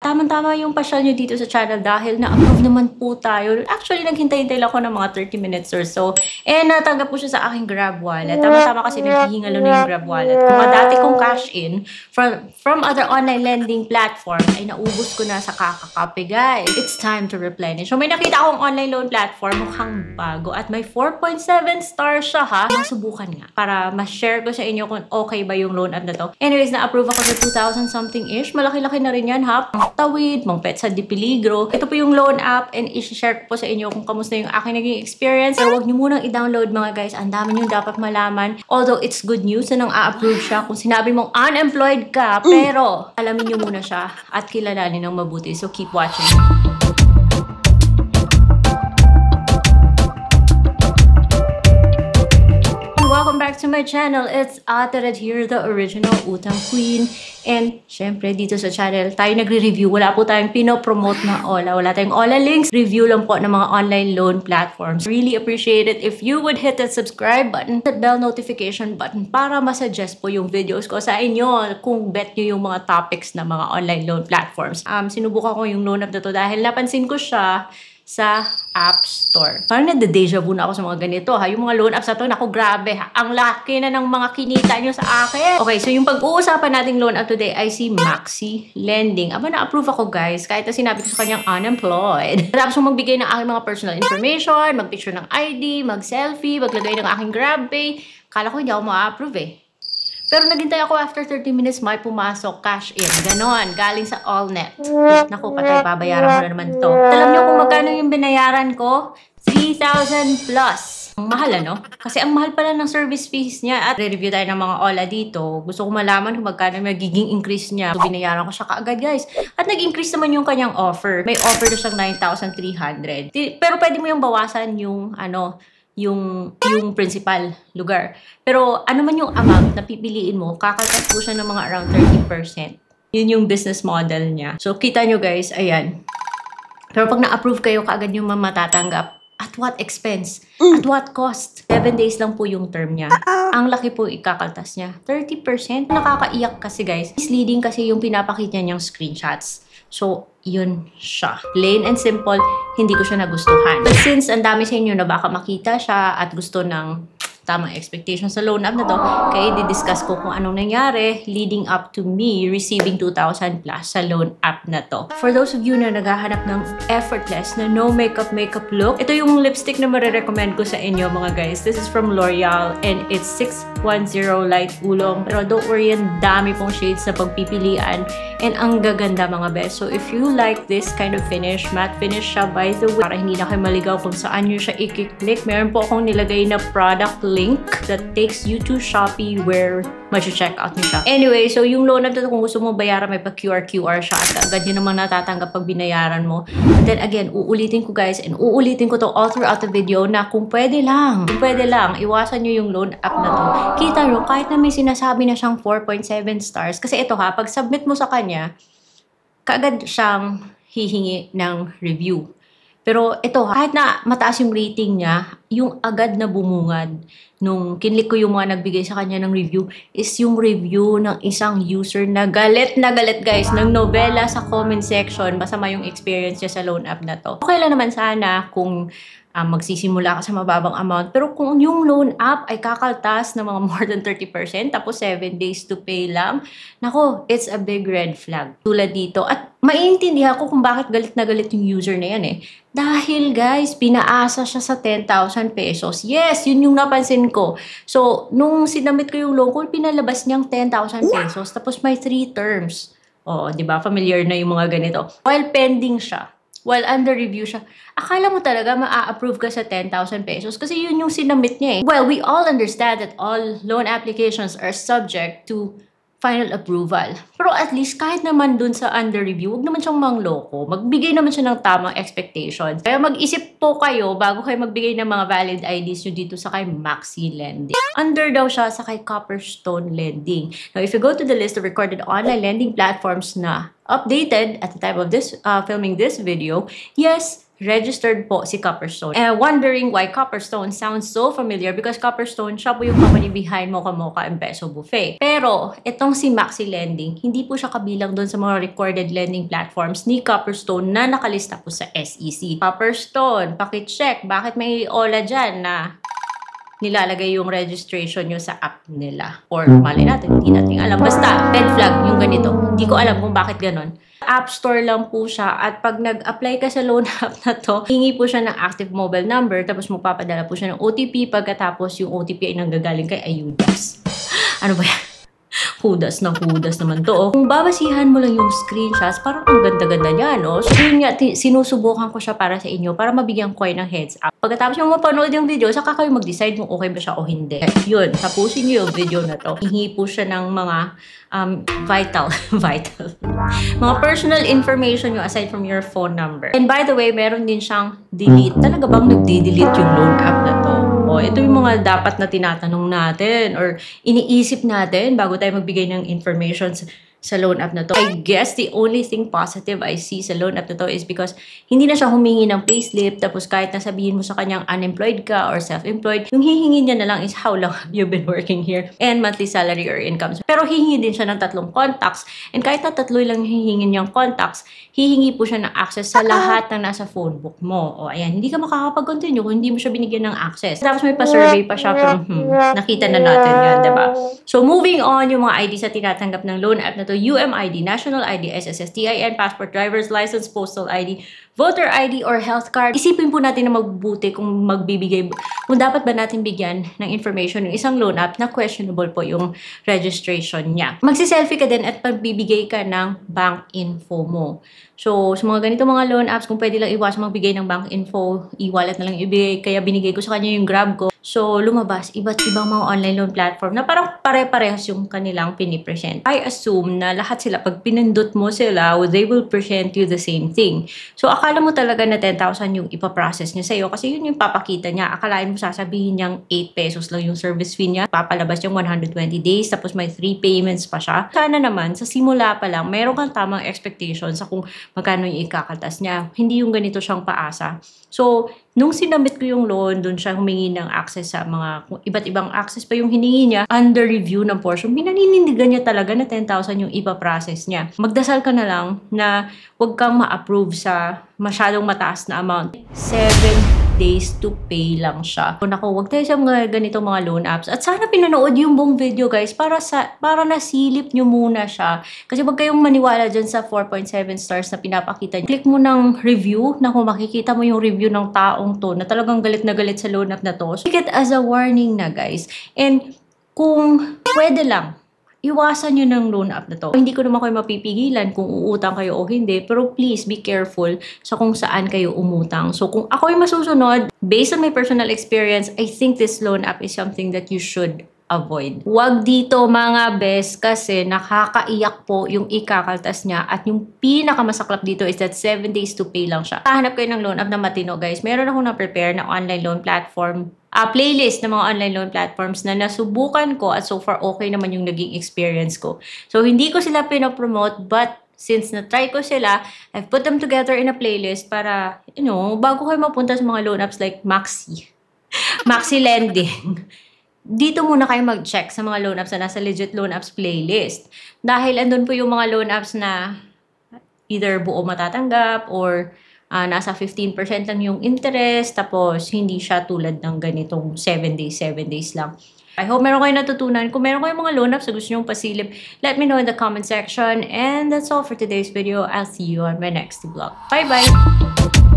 tamang-tama yung pasyal nyo dito sa channel dahil na-approve naman po tayo. Actually, naghintay-hintay lang ako ng mga 30 minutes or so. And natanggap po siya sa aking Grab wallet. Tama-tama kasi naghihingalo na yung Grab wallet. Kung dati kong cash in from other online lending platform ay naubos ko na sa Kakakape, guys. It's time to replenish. So may nakita akong online loan platform, mukhang bago. At may 4.7 stars siya, ha. Masubukan nga para ma-share ko sa inyo kung okay ba yung loan app na to. Anyways, na-approve ako sa 2,000 something-ish. Malaki-laki na rin yan, ha. Mang Tawid, Mang Petsa di Peligro. Ito po yung loan app and i-share ko po sa inyo kung kamusta yung aking naging experience. So, huwag nyo munang i-download, mga guys. Ang dami nyo dapat malaman. Although, it's good news na nang a-approve siya kung sinabi mong unemployed ka. Pero, alamin nyo muna siya at kilalanin ng mabuti. So, keep watching. Welcome back to my channel. It's Ate Red here, the original Utang Queen. And syempre, dito sa channel, tayo nagre-review. Wala po tayong pinopromote na Ola. Wala tayong Ola links. Review lang po ng mga online loan platforms. Really appreciate it if you would hit that subscribe button, that bell notification button para masuggest po yung videos ko sa inyo kung bet nyo yung mga topics na mga online loan platforms. Sinubukan ko yung loan app na to dahil napansin ko siya sa App Store. Parang nade-deja vu na ako sa mga ganito, ha. Yung mga loan apps na to, naku, grabe, ha. Ang laki na ng mga kinita nyo sa akin. Okay, so yung pag-uusapan nating loan app today ay si Maxi Lending. Aba, na-approve ako, guys, kahit na sinabi ko sa kanyang unemployed. Tapos yung magbigay ng aking mga personal information, mag-picture ng ID, mag-selfie, maglagay ng aking GrabPay. Kala ko hindi ako ma-approve, eh. Pero naghintay ako after 30 minutes, may pumasok, cash in. Ganon, galing sa Allnet. Naku, patay, babayaran ko na naman to. Alam niyo kung magkano yung binayaran ko? 3,000 plus. Ang mahal, ano? Kasi ang mahal pala ng service fees niya. At re-review tayo ng mga Ola dito. Gusto ko malaman kung magkano yung magiging increase niya. So, binayaran ko siya kaagad, guys. At nag-increase naman yung kanyang offer. May offer na siyang 9,300. Pero pwede mo yung bawasan yung, yung principal lugar. Pero ano man yung amount na pipiliin mo, kakaltas po siya ng mga around 30%. Yun yung business model niya. So, kita nyo, guys, ayan. Pero pag na-approve kayo, kaagad yung matatanggap. At what expense? At what cost? 7 days lang po yung term niya. Ang laki po ikakaltas niya. 30%. Nakakaiyak kasi, guys. Misleading kasi yung pinapakita niyang screenshots. So, yun siya. Plain and simple, hindi ko siya nagustuhan. But since ang dami sa inyo na baka makita siya at gusto ng tamang expectation sa loan app na to, kaya di-discuss ko kung anong nangyari leading up to me receiving 2,000 plus sa loan app na to. For those of you na naghahanap ng effortless na no makeup look, ito yung lipstick na marirecommend ko sa inyo, mga guys. This is from L'Oreal and it's 610 Light Oolong. Pero don't worry, ang dami pong shades na pagpipilian and ang gaganda, mga best. So if you like this kind of finish, matte finish siya, by the way, para hindi na kayo maligaw kung saan nyo siya i-click, meron po akong nilagay na product link that takes you to Shopee where mag-check out nyo siya. Anyway, so yung loan app na kung gusto mo bayaran, may pa-QR siya at agad yun naman natatanggap pag binayaran mo. And then again, uulitin ko, guys, and uulitin ko to all throughout the video na kung pwede lang, iwasan nyo yung loan app na to. Kita nyo, kahit na may sinasabi na siyang 4.7 stars, kasi ito, ha, pag submit mo sa kanya, kaagad siyang hihingi ng review. Pero ito, kahit na mataas yung rating niya, yung agad na bumungad nung kinlik ko yung mga nagbigay sa kanya ng review is yung review ng isang user na galit, guys, ng nobela sa comment section. Masama yung experience niya sa loan app na to. Okay lang naman sana kung magsisimula ka sa mababang amount. Pero kung yung loan app ay kakaltas ng mga more than 30%, tapos 7 days to pay lang, nako, it's a big red flag. Tulad dito. At maiintindihan ko kung bakit galit na galit yung user na yan, eh. Dahil, guys, pinaasa siya sa 10,000 pesos. Yes, yun yung napansin ko. So, nung sinamit ko yung loan ko, pinalabas niyang 10,000 pesos. Tapos may 3 terms. O, di ba? Familiar na yung mga ganito. While pending siya, while under review siya, akala mo talaga ma-approve ka sa 10,000 pesos kasi yun yung sinamit niya, eh. Well, we all understand that all loan applications are subject to final approval. Pero at least kahit naman dun sa under review, huwag naman siyang mangloko. Magbigay naman siya ng tamang expectations. Kaya mag-isip po kayo bago kayo magbigay ng mga valid IDs nyo dito sa kay Maxi Lending. Under daw siya sa kay Copperstone Lending. Now, if you go to the list of recorded online lending platforms na updated at the time of this filming this video, yes, registered po si Copperstone. Wondering why Copperstone sounds so familiar because Copperstone, siya po yung company behind Mocha Mocha and Peso Buffet. Pero, itong si Maxi Lending, hindi po siya kabilang doon sa mga recorded lending platforms ni Copperstone na nakalista po sa SEC. Copperstone, pakicheck, bakit may OLA dyan na nilalagay yung registration nyo sa app nila? Or mali natin, hindi natin alam. Basta, red flag yung ganito. Hindi ko alam kung bakit ganon. App Store lang po siya at pag nag-apply ka sa loan app na to, hingi po siya ng active mobile number tapos magpapadala po siya ng OTP pagkatapos yung OTP ay nanggagaling kay Ayudas. Ano ba yan? Hudas naman to. Kung babasihan mo lang yung screenshots, parang ang ganda-ganda niya, no? So, yun nga, sinusubukan ko siya para sa inyo, para mabigyan ko kayo ng heads up. Pagkatapos yung mapanood yung video, saka kayo mag-decide kung okay ba siya o hindi. Yun, tapusin nyo yung video na to. Hihingi po siya ng mga vital, mga personal information nyo aside from your phone number. And by the way, meron din siyang delete. Talaga bang nagde-delete yung loan app na to? O, ito yung mga dapat na tinatanong natin or iniisip natin bago tayo magbigay ng information sa loan app na to. I guess the only thing positive I see sa loan app na to is because hindi na siya humingi ng payslip tapos kahit nasabihin mo sa kanyang unemployed ka or self-employed, yung hihingi niya na lang is how long have you been working here and monthly salary or income. Pero hihingi din siya ng 3 contacts and kahit na 3 lang hihingi niyang contacts, hihingi po siya ng access sa lahat ng nasa phone book mo. O ayan, hindi ka makakapag-continue kung hindi mo siya binigyan ng access. Tapos may pa-survey pa siya from nakita na natin yan, diba? So moving on, yung mga ID sa tinatanggap ng loan app na to, UMID, National ID, SSS, TIN, Passport, Driver's License, Postal ID, Voter ID, or Health Card. Isipin po natin na magbubuti kung kung dapat ba natin bigyan ng information ng isang loan app na questionable po yung registration niya. Magsiselfie ka din at pagbibigay ka ng bank info mo. So, sa mga ganito mga loan apps, kung pwede lang iwas magbigay ng bank info, e-wallet na lang ibigay, kaya binigay ko sa kanya yung Grab ko. So, lumabas, iba't ibang mga online loan platform na parang pare-parehas yung kanilang pinipresent. I assume na lahat sila, pag pinindot mo sila, they will present you the same thing. So, akala mo talaga na 10,000 yung ipaprocess niya sa'yo kasi yun yung papakita niya. Akalain mo sasabihin niyang 8 pesos lang yung service fee niya. Papalabas yung 120 days, tapos may 3 payments pa siya. Sana naman, sa simula pa lang, meron kang tamang expectation sa kung magkano yung ikakaltas niya. Hindi yung ganito siyang paasa. So, nung sinamit ko yung loan, dun siya humingi ng access sa mga iba't ibang access pa yung hiningi niya, under review ng portion, pinaninindigan niya talaga na 10,000 yung ipaprocess niya. Magdasal ka na lang na huwag kang ma-approve sa masyadong mataas na amount. 7 days to pay lang siya. Kung ako, huwag tayo sa mga ganitong mga loan apps. At sana pinanood yung buong video, guys, para nasilip nyo muna siya. Kasi huwag kayong maniwala dyan sa 4.7 stars na pinapakita nyo. Click mo ng review na kung makikita mo yung review ng taong to na talagang galit na galit sa loan app na to. So, take it as a warning na, guys. And kung pwede lang, iwasan nyo ng loan app na to. Hindi ko naman kayo mapipigilan kung uutang kayo o hindi, pero please be careful sa kung saan kayo umutang. So kung ako ay masusunod, based on my personal experience, I think this loan app is something that you should avoid. Huwag dito mga bes kasi nakakaiyak po yung ikakaltas niya at yung pinakamasaklap dito is that 7 days to pay lang siya. Hanap kayo ng loan app na matino, guys. Meron ako na-prepare na online loan platform playlist ng mga online loan platforms na nasubukan ko at so far okay naman yung naging experience ko. So hindi ko sila pinopromote but since na-try ko sila, I've put them together in a playlist para, bago kayo mapunta sa mga loan apps like Maxi Lending, dito muna kayo mag-check sa mga loan apps na nasa legit loan apps playlist. Dahil andun po yung mga loan apps na either buo matatanggap or nasa 15% lang yung interest, tapos hindi siya tulad ng ganitong 7 days lang. I hope meron kayo natutunan. Kung meron kayong mga loan apps na gusto nyong pasilip, let me know in the comment section. And that's all for today's video. I'll see you on my next vlog. Bye-bye!